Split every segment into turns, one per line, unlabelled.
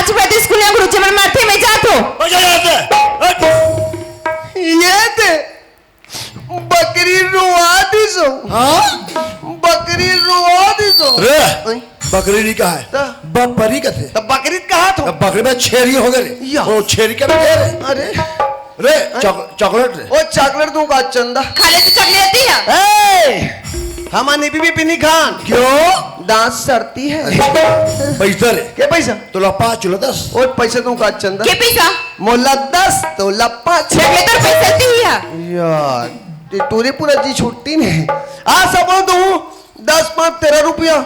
आज बजे स्कूल में गुरुजी मन माथे में जातो
ये थे बकरी रुआ दी सो।
हाँ
बकरी रुआ दी सो
रे बकरी नहीं कहा है बकरी का थे
तब बकरी कहा तो
बकरी में छेरी हो गए वो छेरी क्या रे
अरे
रे चॉकलेट रे
ओ चॉकलेट दूंगा चंदा
खा ले तो चॉकलेट ही है
हमारी बीबी पिनी खान
क्यों
दांत सड़ती है
पैसा रे
क्या पैसा
तो ला 5 चलो 10
और पैसे दूंगा चंदा
के पैसा
मोला 10 तो ला 5
चॉकलेट और पैसा दी है
यार टूरी पूरा जी छुट्टी नहीं आ सब दूं 10 5 13 रुपया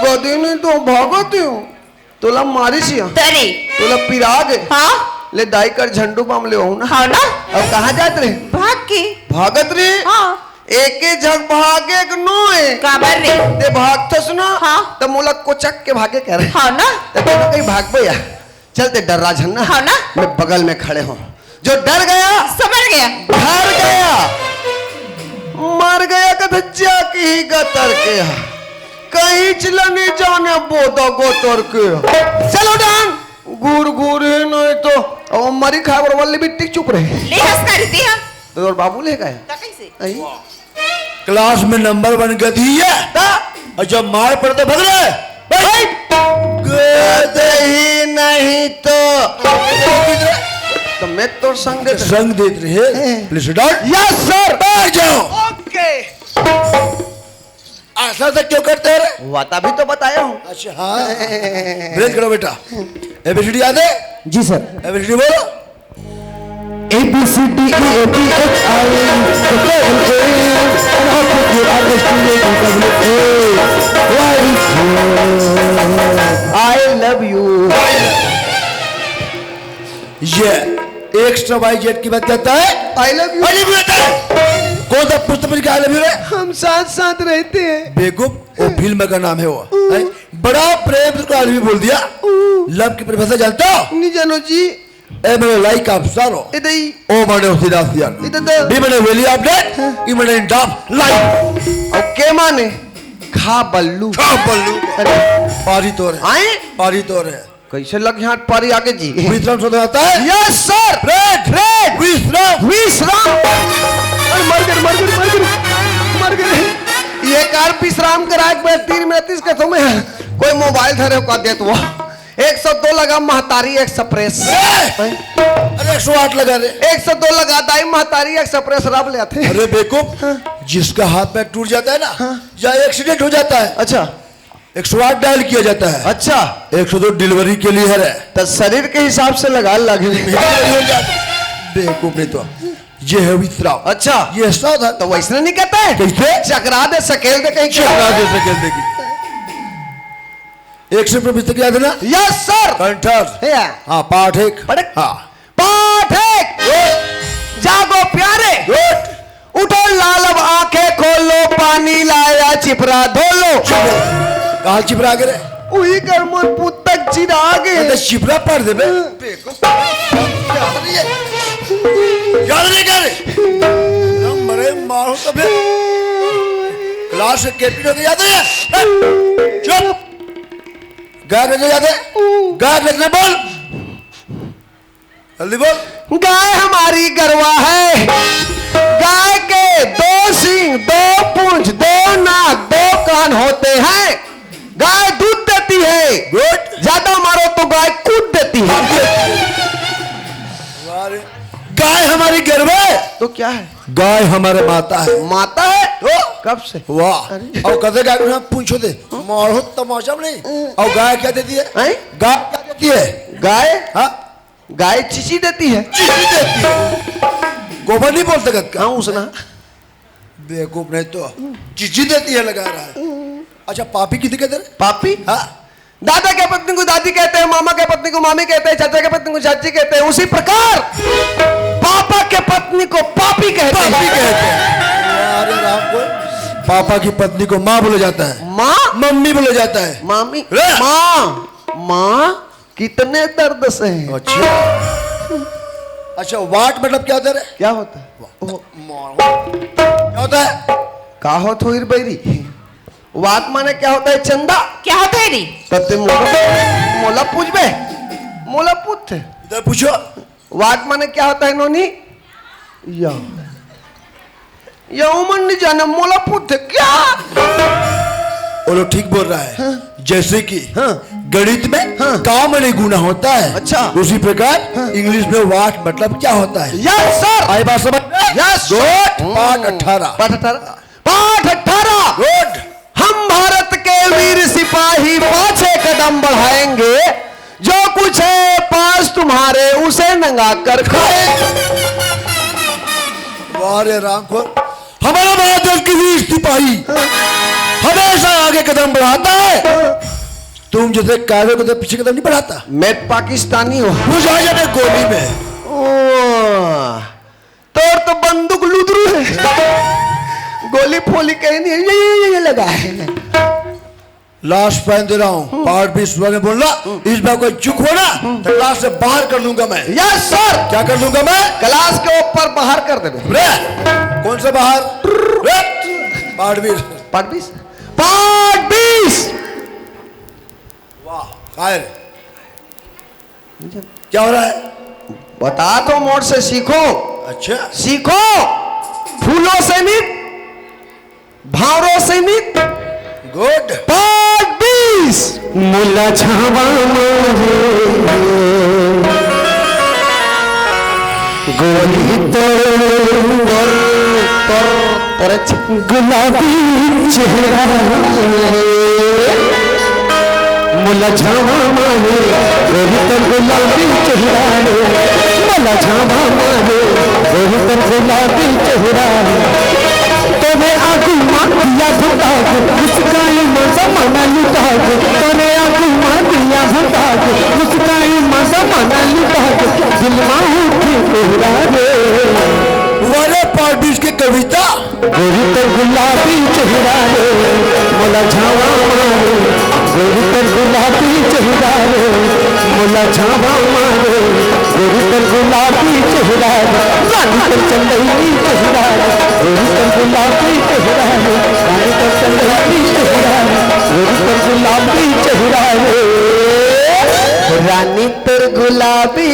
गदी नहीं तो भागती हूँ तोला मारी सिया
तरे
तोला पिराग
हाँ
ले दाई कर झंडू पाम ले ना
हाँ ना
अब कहाँ जात रे
भाग के
भागत रे
हाँ
एक झक भागे नो है
काबर रे
ते भागतस ना
हाँ
तो मोला कोचक के भागे कह रहे
हाँ ना
तो कहीं भाग भैया चलते डर राजन ना
हाँ ना
मैं बगल में खड़े हूँ जो डर गया
समझ गया
डर गया मर गया कथा की ही गतर के कहीं चला नहीं जाने बोदा गोतर के चलो डान गुर गुर है नहीं तो और मरी खाबर वाले भी टिक चुप रहे
ले हंस करती है
तो और बाबू ले गए
कैसे
क्लास में नंबर 1 गधी है और जब मार पड़े तो भग रहे
गधे ही नहीं तो मैं तो संग
देते रहे प्लीज डॉट
यस सर
बैठ जाओ
ओके
ऐसा से क्यों करते हैं
वाता भी तो बताया हूँ
अच्छा हाँ ब्रेक करो बेटा एबीसीडी याद है
जी सर
एबीसीडी बोलो
ABCD I love you
ये एक्स्ट्रा वाई जेड की बात करता है
I love you
कौन सा पुस्तक का आई लव यू रे
हम साथ साथ रहते हैं
बेवकूफ वो फिल्म का नाम है वो बड़ा प्रेम को आदमी बोल दिया लव की परिभाषा जानता हो
नहीं जानो जी
ए मैंने लाइक आप सारो
इधर
ओ मैंने उसी दास दिया
इधर
बी मैंने वेली अपडेट ई मैंने इंडाफ लाइक
और के माने खा बल्लू
पारी तोर है
आए
पारी तोर है
कैसे लग यहाँ पारी आगे जी
विश्राम सोता आता है
यस सर
ब्रेक ब्रेक विश्राम
विश्राम मर गए ये कार विश्राम कराए 3:32 के समय कोई मोबाइल धरे का दे तो 102 लगा महतारी एक्सप्रेस
अरे 108 लगा रे
102 लगा दाई महतारी एक्सप्रेस रब ले आते
अरे बेवकूफ जिसका हाथ में टूट जाता है ना या एक्सीडेंट हो जाता है
अच्छा
108 डायल किया जाता है
अच्छा
102 डिलीवरी के लिए है
तो शरीर के हिसाब से लगा लगे
बेवकूफ नहीं तो ये है विश्राम
अच्छा
ये ऐसा था
तो वैसे नहीं कहता है
कैसे
चकरा दे सकेल दे कहीं
चकरा दे सकेल देगी 100 पुस्तक याद है ना
यस सर
कंठस्थ
है
हाँ पाठ एक
पढ़े
हाँ
पाठ एक जागो प्यारे उठो लाल अब आंखें खोलो पानी लाया चिपरा धोलो
कहा चिपरा करे
वही कर मन पुस्तक चिरागे
तो चिपरा पढ़ दे बे याद नहीं करे मरे मारो तो बे क्लास कैप्टन हो गया याद है चुप गाय रखना याद है गाय रखना बोल जल्दी बोल
गाय हमारी गरवा है गाय के 2 सींग 2 पूंछ 2 नाक 2 कान होते हैं गाय दूध देती है
गुड
ज्यादा मारो तो गाय कूद देती है
गाय हमारी गर्व है
तो क्या है
गाय हमारे माता है
माता है तो कब से
वाह और कदे गाय को पूछो दे मारो तमाशा नहीं और गाय क्या देती है गाय क्या देती है
गाय
हाँ
गाय चीची देती है
चीची देती है गोबर नहीं बोल सकता
हाँ उसना
बेवकूफ नहीं तो चीची देती है लगा रहा है अच्छा पापी कितने कहते हैं
पापी
हाँ
दादा के पत्नी को दादी कहते हैं मामा के पत्नी को मामी कहते हैं चाचा के पत्नी को चाची कहते हैं उसी प्रकार पापा के पत्नी को पापी कहते हैं
अरे राम को पापा की पत्नी को माँ बोला जाता है
माँ
मम्मी बोला जाता है
मामी माँ कितने दर्द से है
अच्छा वाट मतलब क्या होता है
क्या होता है
क्या होता है
का होत हो बैरी वात माने क्या होता है चंदा
क्या होता है री
तते मोला पूछ बे मोला पुत्र
इधर पूछो।
वाट माने क्या होता है नोनी? या मन नहीं जाने मोला पुत्र क्या?
वो लोग ठीक बोल रहा है।
हाँ।
जैसे कि
हाँ।
गणित में
हाँ।
काम नहीं गुना होता है।
अच्छा।
उसी प्रकार इंग्लिश में वाट मतलब क्या होता है?
Yes sir.
आई बात समझ में?
Yes
good. पाठ 18।
पाठ 18।
गुड।
हम भारत के वीर सिपाही पाछे कदम बढ़ाएंगे, जो कुछ है पास तुम्हारे उसे नंगा कर खाएंगे।
वारे राम को हमारा भारत देश की वीर सिपाही हमेशा आगे कदम बढ़ाता है। तुम जैसे काले को तो पीछे कदम नहीं बढ़ाता।
मैं पाकिस्तानी हूँ।
घुस आ जाने गोली में।
तो बंदूक लुदरू है, गोली फोली कहीं नहीं, ये लगा है।
लास्ट पहन दे रहा हूँ। पार्ट भी सुबह में बोलना। इस बार कोई चुक हो ना तो क्लास से बाहर कर लूंगा मैं।
Yes sir.
क्या कर लूंगा मैं?
क्लास के ऊपर बाहर कर देंगे।
कौन सा बाहर? पार्ट 20।
पार्ट 20। पार्ट 20।
वाह खायर क्या हो रहा है?
बता तो मोड़ से सीखो।
अच्छा
सीखो। फूलों से मिट, भावरों से मिट।
गुड।
पार्ट 20। मुला छावा गोली तोर गुलाबी चेहरा मुला छावा माने गोली तोर गुलाबी चेहरा मुला छावा माने गोली तोर गुलाबी चेहरा तोरे आगू मातिया भुताग मुस्काई मजा मना लुटाग तोरे आगू मातिया भुताग मुस्काई मजा मना लुटाग दिलवा उठे तेरा रे।
वाले पार्ट 20 की कविता।
गोरी तो गुलाबी चेहरा रे मोला छावा मारे गोरी तो गुलाबी चेहरा रे मोला छावा मारे गोरी तो गुलाबी चेहरा रे रानी तो चंदनी चेहरा रे गोरी तो गुलाबी चेहरा रे रानी तो चंदनी चेहरा रे गोरी तो गुलाबी चेहरा रे रानी तो गुलाबी।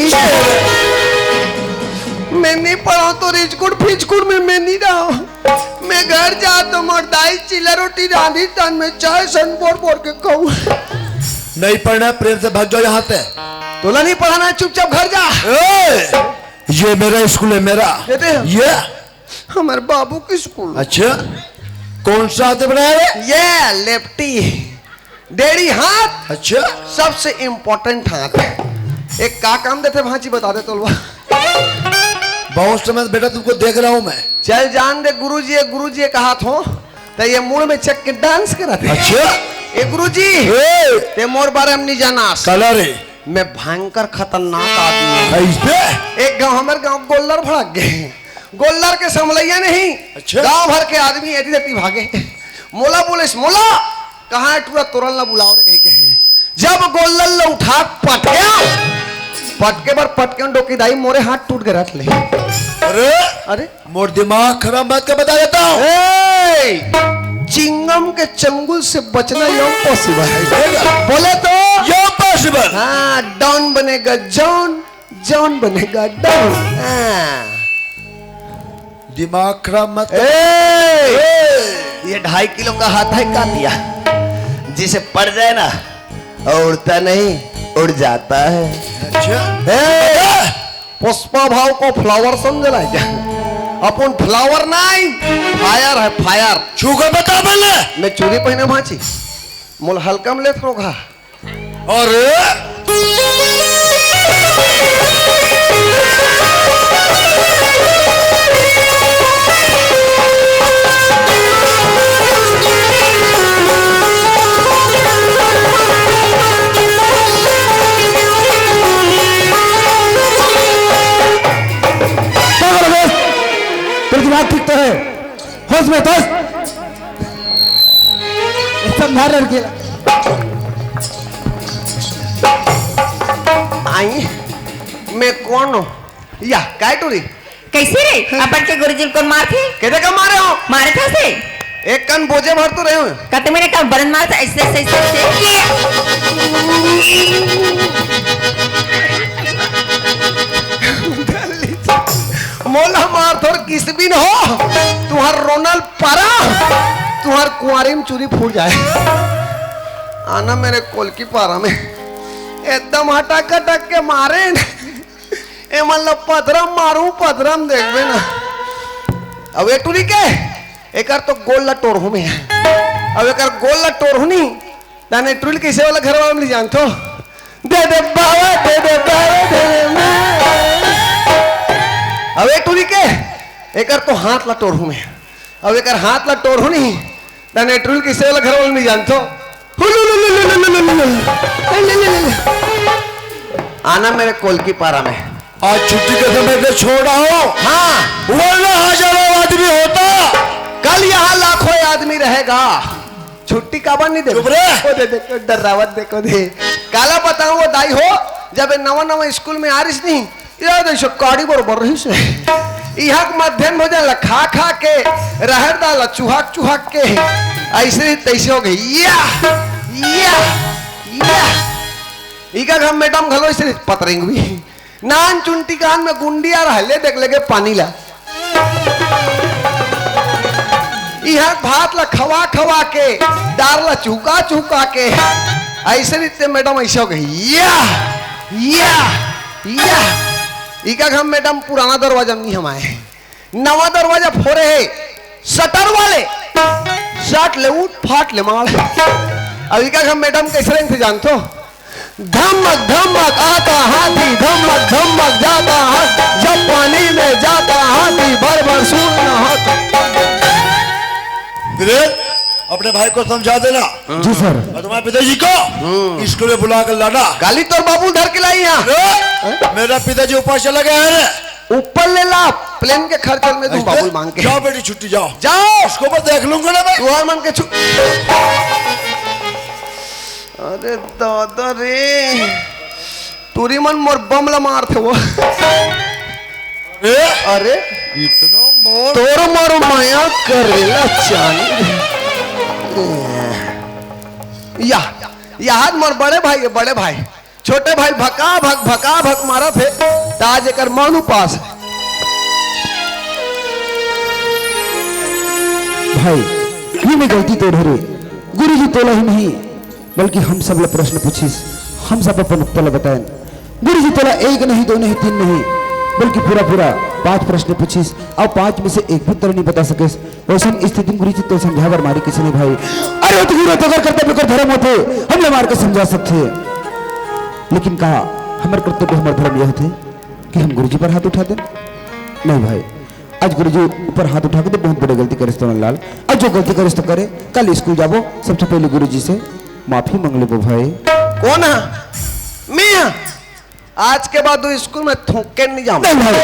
मैं नहीं पढ़ा तो रिचकुट फिचकुट में मैं नहीं रहा। मैं घर जा तो मर्दाई चिल्ला रोटी राजस्थान में चाय सन बोर के कहूँ।
नहीं पढ़ना प्रेम से भाग जाओ यहाँ से।
तोला नहीं पढ़ाना चुपचाप घर जा।
ये मेरा स्कूल है मेरा। ये
हमारे बाबू की स्कूल।
अच्छा कौन सा हाथ बनाया है?
ये लेफ्टी डेढ़ी हाथ।
अच्छा
सबसे इम्पोर्टेंट हाथ। एक का काम देते भांची बता दे तोलवा।
बहुत समय से बेटा तुमको देख रहा हूँ मैं।
चल जान दे गुरुजी का हाथ हो तो ये मुड़ में चक के डांस कराते।
अच्छा
ए गुरुजी ते मोर बारे में नहीं जाना।
कलर
मैं भयंकर खतरनाक आदमी हूँ। एक गांव हमारे गांव गोल्लर भड़क गए। गोल्लर के समलैया नहीं।
अच्छा।
गांव भर के आदमी ऐसी देती भागे। मोला बोले मोला कहाँ है टूरा तोरल ना बुलाओ रे कहीं। जब गोल्लर उठा पटके पर पटके डोकी दाई मोरे हाथ टूट के रख ले।
अरे
अरे
मोर दिमाग खराब मत कर बता देता हूँ।
चिंगम के चंगुल से बचना इम्पॉसिबल है। बोले तो
इम्पॉसिबल।
हाँ डॉन बनेगा जॉन, जॉन बनेगा डॉन।
दिमाग खराब मत
ये 2.5 किलो का हाथ है का दिया जिसे पड़ जाए ना उड़ता नहीं उड़ जाता है।
अच्छा
पुष्पा भाव को फ्लावर समझला क्या? अपन फ्लावर नहीं फायर है फायर।
छूकर बता पहले।
मैं चूड़ी पहने भाची मोल हल्का में ले थोड़ा।
और
दिमाग ठीक तो है होश में तो समझा लड़के आई मैं कौन हूँ या काय टूरी
कैसे रे अपन के गुरुजी को मार थे?
कहते कब मारे हो?
मारे थे से
एक कन बोझे भर तो रहे हो।
कहते मेरे कब बरन मार था ऐसे ऐसे ऐसे
इसबिन हो, तुम्हार रोनल पारा, तुम्हार कुंवारी में चूरी फूट जाए। आना मेरे कोल की पारा में एकदम हटक हटक के मारे ए मतलब पथरम मारू पथरम देखबे ना। अब ए टूरी के एकर तो गोल ला टोर हूं मैं। अब एकर गोल ला टोर हुनी दाने टूरी कैसे वाला घर वाला नहीं जानतो। दे दे बाबा दे दे बाबा दे दे। अब ए टूरी के एकर तो हाथ ला टोर हूं मैं। अब एकर हाथ ला टोर हुनी दाने टूरी कैसे वाला घर वाला नहीं जानतो। आना मेरे कोल की पारा में।
आज छुट्टी के समय पे छोड़ा हो।
हाँ
वरना हजारों आदमी होता।
कल यहाँ लाखों आदमी रहेगा। छुट्टी काबर नहीं दे।
चुप रहे।
दे देखो डरावत देखो दे। काला बताऊं वो दाई हो जब नवा नवा स्कूल में आ रही नहीं ये देखो काड़ी बरोबर रही से यहाँ मध्यम भोजन ला खा खा के रहर दाल चुहाक चुहाक के ऐसे तैसे हो गई या इका हम मैडम घलो ऐसे पतरेंग भी नान चुंटी कान में गुंडी आ रहा ले देख लगे पानी ला यहाँ भात ला खवा खवा के दार ला चुका चुका के ऐसे रीते मैडम ऐसे हो गई या इका हम मैडम पुराना दरवाजा नहीं हम आए नवा दरवाजा फोरे है शटर वाले शट ले उठ फाट ले मार अब इका हम मैडम कैसे रंग थे जानतो धमक धमक आता हाथी धमक धमक जाता हाथ जब पानी में जाता हाथी भर भर सूरन हाथ।
अपने भाई को समझा देना।
जी सर।
और तुम्हारे पिताजी को स्कूल में बुला कर लाना।
गाली तो बाबू धर के लाई यहाँ।
मेरा पिताजी ऊपर चला गया है।
ऊपर ले ला प्लेन के खर्चे में तुम बाबू मांग के
जाओ बेटी छुट्टी जाओ
जाओ
उसको मैं देख लूंगा ना मैं।
तुम्हार मन के अरे दादा रे तुरी मन मोर बमला मार थे वो। अरे
इतना मोर
तोर मोर माया करेला चानी याद मोर बड़े भाई छोटे भाई भका भक मारा थे ताज एकर मनु पास है।
भाई ये मैं गलती तो ढेरे गुरुजी तोला ही नहीं बल्कि हम सब लोग प्रश्न पूछिस हम सब अपन उत्तर बताएं। गुरुजी तोला एक नहीं दो नहीं तीन नहीं बल्कि पूरा 5 प्रश्न पूछिस और 5 में से एक भी उत्तर नहीं बता सके वैसे स्थिति में गुरुजी तो समझावर मारी किसी ने भाई। अरे तो गुरु तो कर्तव्य कर धर्म होते हमने मार के समझा सकते लेकिन कहा हमारे कर्तव्य हमारे धर्म यह होते कि हम गुरुजी पर हाथ उठा दें। नहीं भाई आज गुरुजी ऊपर हाथ उठा के बहुत बड़ी गलती करे तो लाल और जो गलती करे तो करे कल स्कूल जाबो सबसे पहले गुरुजी से माफी मांग लेबो भाई।
कौन है मैं आज के बाद वो स्कूल में थूके नहीं जाऊंगा।
नहीं भाई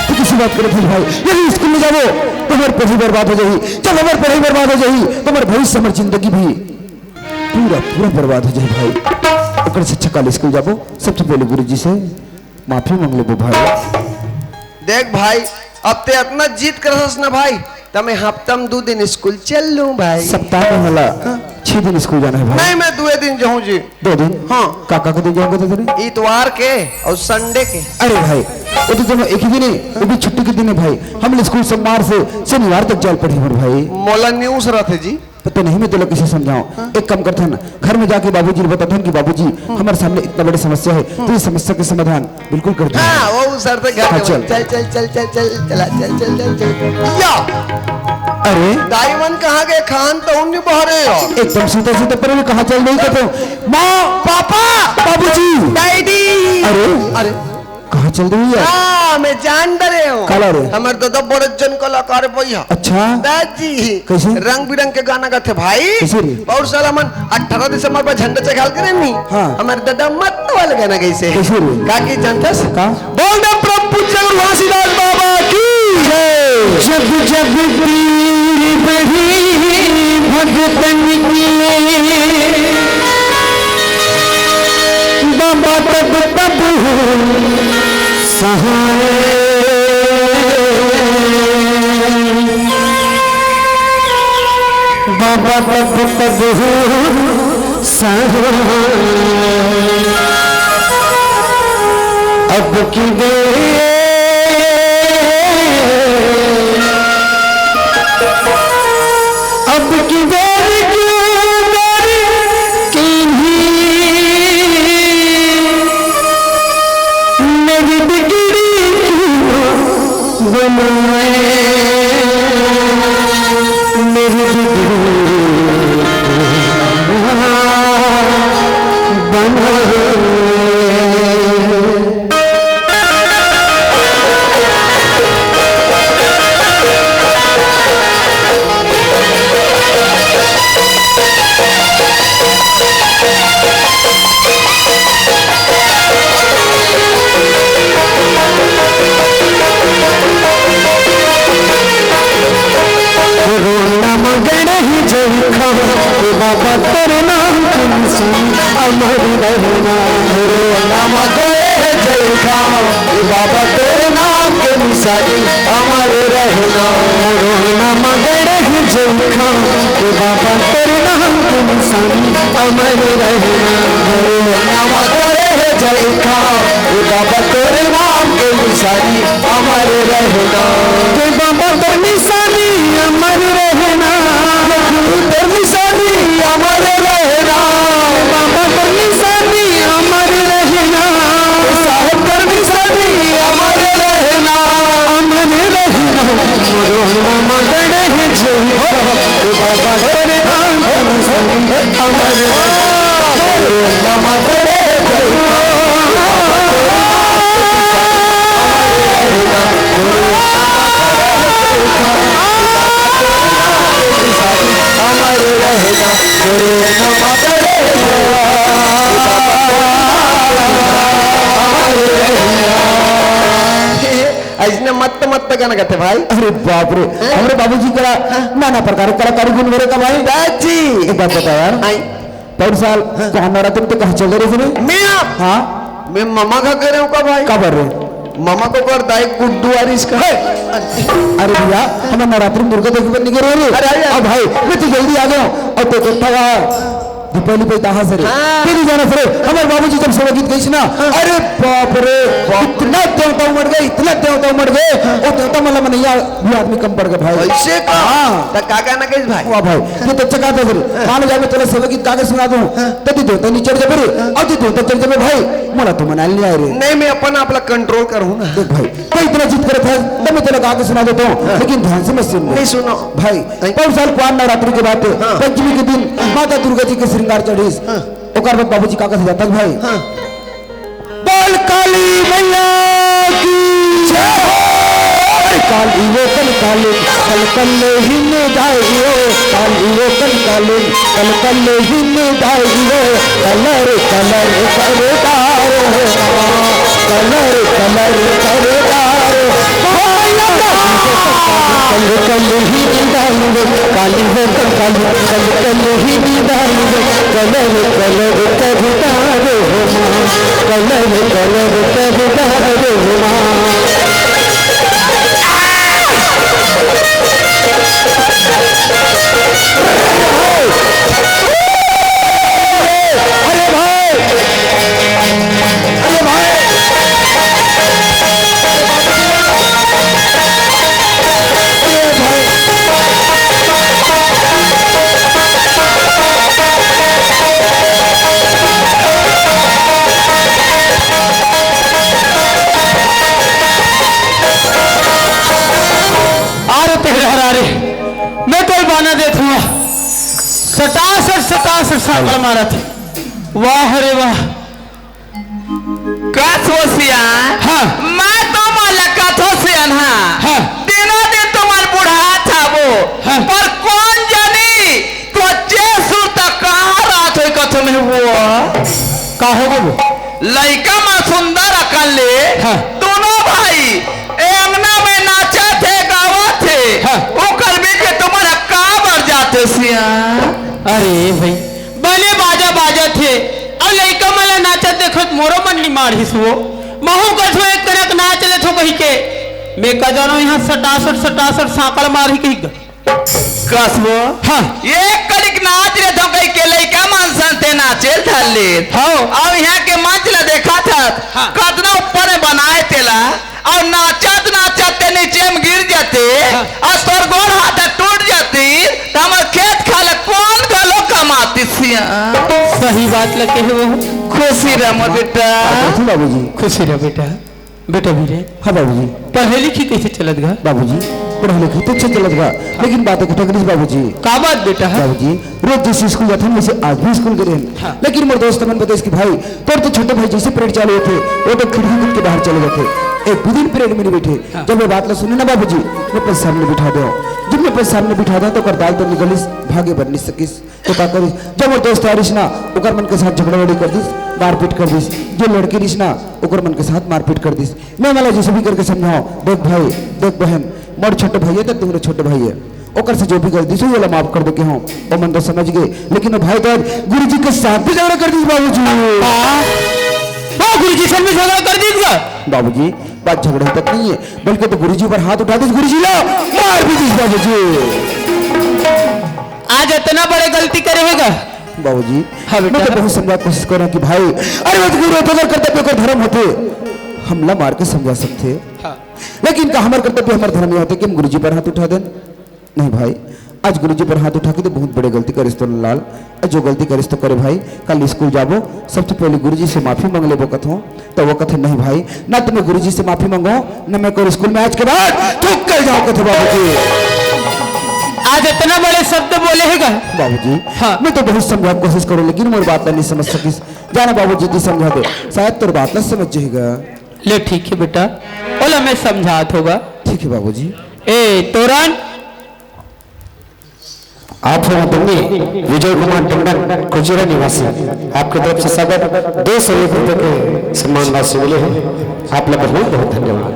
तू किसी बात करे फिर भाई यदि स्कूल में जाबो तो हमारी पढ़ाई बर्बाद हो जाएगी। जब हमारी पढ़ाई बर्बाद हो जाएगी तो हमारे भविष्य हमारी जिंदगी भी पूरा बर्बाद हो जाए भाई। ओकर से अच्छा कल स्कूल जाबो सबसे पहले गुरुजी से माफी मांग लेबो भाई।
देख भाई अब ते इतना जीत करस ना भाई तमे हफ्ता में 2 दिन स्कूल चल लूं भाई।
सप्ताह में वाला 6 दिन स्कूल जाना है भाई।
नहीं मैं 2 दिन जाऊं जी।
2 दिन
हाँ
काका को दिन जाऊंगा तो तेरे
इतवार के और संडे के।
अरे भाई वो तो दोनों एक ही दिन है वो भी छुट्टी के दिन है भाई। हम स्कूल सोमवार से शनिवार तक जाल पढ़े हमारे भाई।
मोला न्यूज रहते जी
पता नहीं मैं तो लोग किसे समझाऊं। एक काम करते हैं घर में जाके बाबूजी को बताते हैं कि बाबूजी हमारे सामने इतना बड़ी समस्या है तो इस समस्या के समाधान बिल्कुल कर दो।
हाँ वो सर पे घर
चल
चल चल चल चल चल चला चल चल चल चल या
अरे
दाईवन कहाँ गए खान तो उन्हीं बहरे
एकदम सीधा सीधा पर कहाँ चल रही कहते माँ
पापा
बाबूजी
डैडी।
अरे कहाँ चल रही है?
हाँ मैं जान डरे हूँ
काला रे
हमारे दादा बड़े जन कलाकार भैया।
अच्छा
दादी
कैसे
रंग बिरंग के गाना गाते भाई
कैसे रे?
बहुत सारा मन 18 दिसंबर पर झंडा चढ़ाल करे नहीं।
हाँ
हमारे दादा मत वाले गाना कैसे
कैसे रे?
काकी जानता से
का
बोल दे प्रभु जगत वासीदास बाबा की जय।
जब जब पीर बढ़ी भगतन की बाबा तब सहाय बाबा तब सहाय अब की अब की बार क्यों बारी मेरी बिगड़ी क्यों बनाए मेरी बिगड़ी बनाए बाबा तेरे नाम की निशानी अमर रहना नाम जय खाओ बाबा तेरे नाम के निशानी अमर रहना नाम जय खाओ बाबा तेरे नाम के निशानी अमर रहना नाम जय खाओ बाबा तेरे नाम के निशानी अमर रहना बाबा तेरे निशानी अमर रहना तेरे निशानी अमर रहना बाबा तेरे निशानी अमर रहना साहब तेरे निशानी अमर रहना रोना मगन है जो बाबा तेरे नाम के निशानी अमर रोना मगन
ऐसने मत मत गाना गाते भाई।
अरे बाप रे हमारे बाबूजी का नाना प्रकार कलाकारी गुण मेरे का भाई
दादी
एक बात बता यार पर साल को हमारा तुम तो कहाँ चल रहे थे
मैं
हाँ
मैं मामा का कह रहा हूँ का भाई
कब रहे
मामा को कर दाई गुड्डू वारिस का है।
अरे भैया हम नवरात्रि में दुर्गा देवी बनने के रहे
अरे
भाई मैं तो जल्दी आ गया और तो इकट्ठा दीपावली पे कहाँ से फिर जाना फिर हमारे बाबूजी जब सेवा गीत गई ना अरे बाप रे इतना देवता उमड़ गए इतना देवता उमड़ गए वो देवता मतलब नहीं भी आदमी कम पड़ गए भाई
ऐसे का
हाँ
काका ना कहीं भाई
वाह भाई ये तो चका था फिर मान जाए मैं तेरा सेवा गीत गा के सुना दूं तो दी देवता नीचे जा फिर अब दी देवता चल जाए भाई मोला तो मना नहीं आ रही
नहीं मैं अपन अपना कंट्रोल करूँ ना
देख भाई कोई इतना जिद करे था तो मैं तेरा गा के सुना देता हूँ लेकिन ध्यान से मत सुन
नहीं सुनो
भाई पर साल पान नवरात्रि के बाद पंचमी के दिन माता दुर्गा जी के श्रृंगार चढ़ीस ओकर बाद बाबूजी काका से जाता भाई बोल काली मैया की जय हो काली वो कल कल ही में जाइयो काली वो कल कल ही में जाइयो कलर कलर करदार कलर कलर करदार कल कल ही डालो काली हो कल कल ही डालो कलर कलर करदार कलर कलर करदार सटासठ साल मारा थे वाह रे वाह
कथोसिया
हाँ
मैं तो माला कथोसियन हाँ दिनों दिन तुम्हार बुढ़ा था वो
हाँ।
पर कौन जानी तो जेसुर तक कहाँ रात हुई कथो में वो
का हो वो
लड़का में सुंदर अकले
हाँ।
दोनों भाई अंगना में नाचा थे गावा थे
हाँ।
वो कल भी के तुम्हारा कहाँ बढ़ जाते सिया
अरे भाई बने बाजा बाजा थे और लड़का मला नाचा देखो मोरो मन नहीं मारिस वो महू कछो एक तरह का नाच ले थो कही के मैं का जानो यहाँ सटासठ साकल मारी कही
कसबो
हाँ
एक कलिक नाच रे तो कहीं के लड़का मानसन ते नाचे थले
हाँ।
और यहाँ के मंच ला देखा था
हाँ।
कदना ऊपर में बनाए तेला और नाचत नाचत ते नीचे में गिर जाते
हाँ।
और तोर गोड़ हाथ टूट जाती तो हमार खेल
सही बात लगे है वो।
खुशी रह मोर बेटा,
जी बाबूजी।
खुशी रह बेटा। बेटा भी
हाँ बाबूजी।
पढ़े लिखी कैसे चलत गा?
बाबूजी पढ़ा लिखा तो अच्छा चलत बा, लेकिन बात कुछ करिस बाबूजी।
का बात बेटा है?
बाबूजी रोज जैसे स्कूल जाते हैं वैसे आज भी स्कूल गए हैं।
हाँ।
लेकिन मेरे दोस्त मन बताइस कि भाई तोर तो छोटे भाई जैसे परेड चालू थे वो तो खिड़की कूद के बाहर चले जाते, एक भी दिन परेड में नहीं बैठे।
हाँ।
जब मैं बात ला सुने ना बाबूजी, मैं पर सामने बिठा दो। जब मैं पर सामने बिठा दो तो कर दाल तो निकलिस भागे बन नहीं सकिस तो का करिस। जब मोर दोस्त आरिस ना ओकर मन के साथ झगड़ा वड़ी कर दिस, मारपीट कर दिस। जो लड़की रिस ना ओकर मन के साथ मारपीट कर दिस। मैं वाला जैसे भी करके समझाओ, देख भाई देख बहन, मोर छोटे भाई है तो तुम्हारे छोटे भाई है, ओकर से जो भी गलती से वाला माफ कर दे के हूं वो मन तो समझ गए। लेकिन वो भाई तो गुरुजी के साथ भी झगड़ा कर दिस बाबूजी।
हाँ गुरुजी से भी झगड़ा कर दीजिएगा।
बाबूजी बात झगड़ा तक नहीं है, बल्कि तो गुरुजी पर हाथ उठा दिस, गुरुजी ला मार भी दिस बाबूजी।
आज इतना बड़े गलती करेगा
बाबूजी
हाँ बेटा।
मैं तो बहुत समझा कोशिश कर रहा हूं कि भाई अरे मत गुरु अगर कर्तव्य को धर्म होते हमला मार के समझा सकते,
हाँ।
लेकिन का हमारे कर्तव्य हमारे धर्म में होते कि हम गुरुजी पर हाथ उठा दें? नहीं भाई, आज गुरुजी पर हाथ उठा के तो बहुत बड़े गलती करिस तो लाल। जो गलती करिस तो करे भाई, कल स्कूल जाबो सबसे पहले गुरुजी से माफी मांग ले वो कथो तो वो कथे नहीं भाई ना तुम्हें गुरुजी से माफी मांगो ना मैं कोई स्कूल में आज के बाद थूक कर जाओ कथे बाबूजी।
आज इतना बड़े शब्द बोले है
बाबूजी
हाँ।
मैं तो बहुत समझा कोशिश करूं लेकिन मोर बात नहीं समझ सकिस। जाना बाबूजी जी समझा दे, शायद तोर बात ना समझ जाएगा।
ले ठीक है बेटा, बोला मैं समझात होगा।
ठीक है बाबूजी।
ए तोरण
आप हैं बंदी विजय कुमार टंडन कुचेरा निवासी, आपके तरफ से स्वागत 201 रुपये के सम्मान राशि मिले हैं, आप लोग बहुत बहुत धन्यवाद।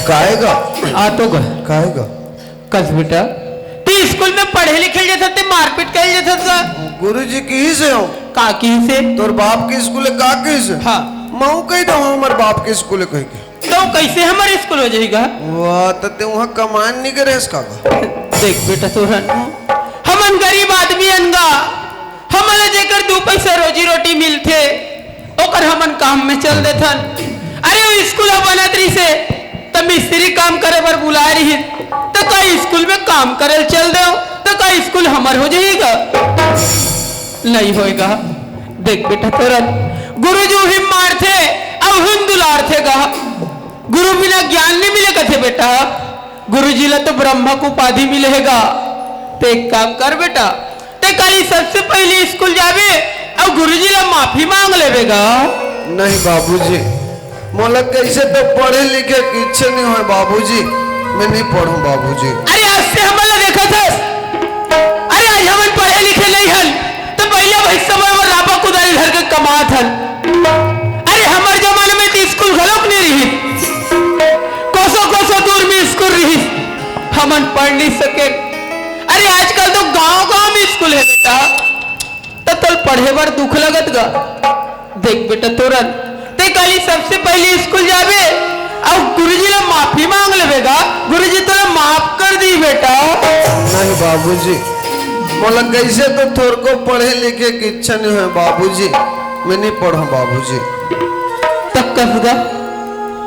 काहेगा
आ तो गा
काहेगा
कस बेटा ती स्कूल में पढ़े लिखे जैसा ते मारपीट कर जैसा का
गुरुजी की ही से हो,
काकी से
तोर बाप के स्कूल का की से
हाँ।
मऊ कही दो हमारे बाप के स्कूल कह के
तो कैसे हमारे स्कूल हो जाएगा?
वाह तो ते वहां कमान नहीं करे इसका
देख बेटा तोरण हमन गरीब आदमी अनगा, हमन जेकर 2 पैसा रोजी रोटी मिलते ओकर हमन काम में चल देथन। अरे वो स्कूल बनत रही से तब मिस्त्री काम करे पर बुला रही तो कई स्कूल में काम करे चल दो तो कई स्कूल हमार हो जाएगा? नहीं होएगा। देख बेटा तोरण गुरु जो हिम मार थे अब हिम दुलार थे गा, गुरु बिना ज्ञान नहीं मिलेगा थे बेटा। गुरु जी ला तो ब्रह्मा को उपाधि मिलेगा। ते एक काम कर बेटा, ते कल सबसे पहले स्कूल जावे और गुरु जी ला माफी मांग लेवेगा।
नहीं बाबूजी मोला कैसे तो पढ़े लिखे की इच्छा नहीं है बाबूजी, मैं नहीं पढ़ूं बाबूजी।
अरे आज से हमारा देखा था, अरे आज हम पढ़े लिखे नहीं हन तो पहले वही समय में राबा कुदारी घर के कमात हन। अरे हमारे जमाने में तो स्कूल घलोक नहीं रही, कोसों कोसों दूर में स्कूल रही, हमन पढ़ नहीं सके। अरे आजकल तो गांव-गांव में स्कूल है बेटा, तो पढ़े बार दुख लगत गा। देख बेटा तोरण ते कल सबसे पहले स्कूल जावे और गुरुजी ला माफी मांग लेवेगा, गुरुजी तेरा माफ कर दी बेटा।
नहीं बाबूजी मोला कैसे तो थोड़ को पढ़े लिखे की इच्छा नहीं है बाबूजी, मैं नहीं पढ़ूं बाबूजी।
तक कसगा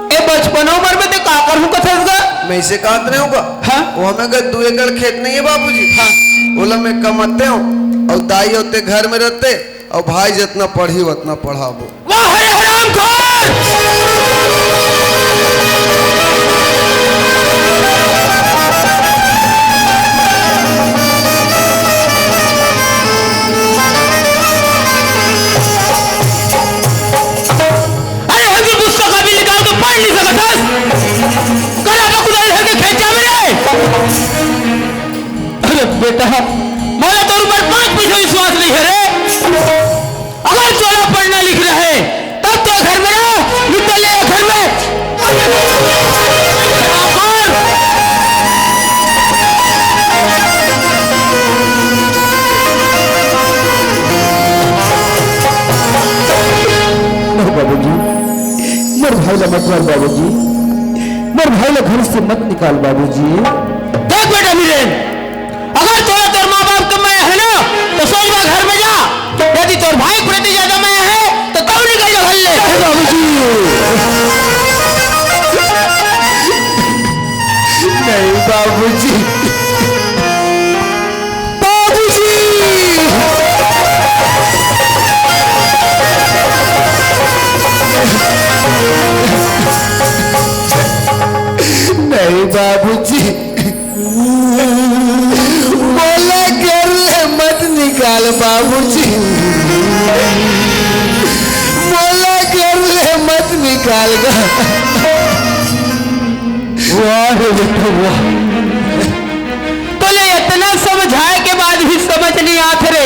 ए बचपन उम्र में ते का करू कसगा?
मैं इसे कहते नहीं होगा
हाँ?
वो हमें अगर 2 एकड़ खेत नहीं है बाबूजी
हाँ।
बोला मैं कमाते हूँ और दाई होते घर में रहते और भाई जितना पढ़ी उतना पढ़ाबो।
वाह हरे हराम खोर! अरे हमकी पुस्तक अभी निकाल के पढ़ नहीं सकता कल आपका कुदारी घर के खेत जा मेरे। अरे बेटा मोला तो ऊपर 5 पैसा विश्वास नहीं है रे। अगर चोला पढ़ना लिख रहे तब तो घर में रहो, निकल ले घर में।
नहीं बाबूजी मेरे भाई ला मत मार बाबूजी, मेरे भाई ला घर से मत निकाल बाबूजी।
देख बेटा वीरेन, अगर तोरा तोर माँ बाप का मैं है ना तो सोच बा घर में जा, यदि तोर भाई के प्रति ज्यादा मैं है तो कब निकल जा घर ले।
बाबूजी नहीं बाबूजी, बाबूजी
बाबूजी, बोला कर ले मत निकाल बाबूजी, बोला कर ले मत निकाल गा।
वाह बेटा वाह,
बोले इतना समझाए के बाद भी समझ नहीं आते रे।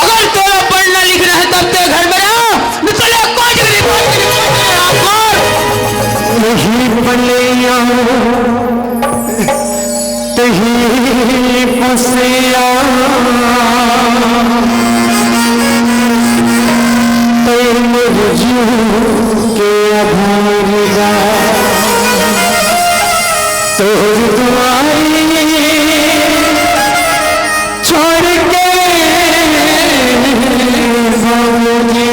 अगर तोरा पढ़ना लिखना है तब ते घर में रहो, निकले कोई
नहीं बलिया तही पुसिया के अधूरा तोर दुआई छोड़ के बाबूजी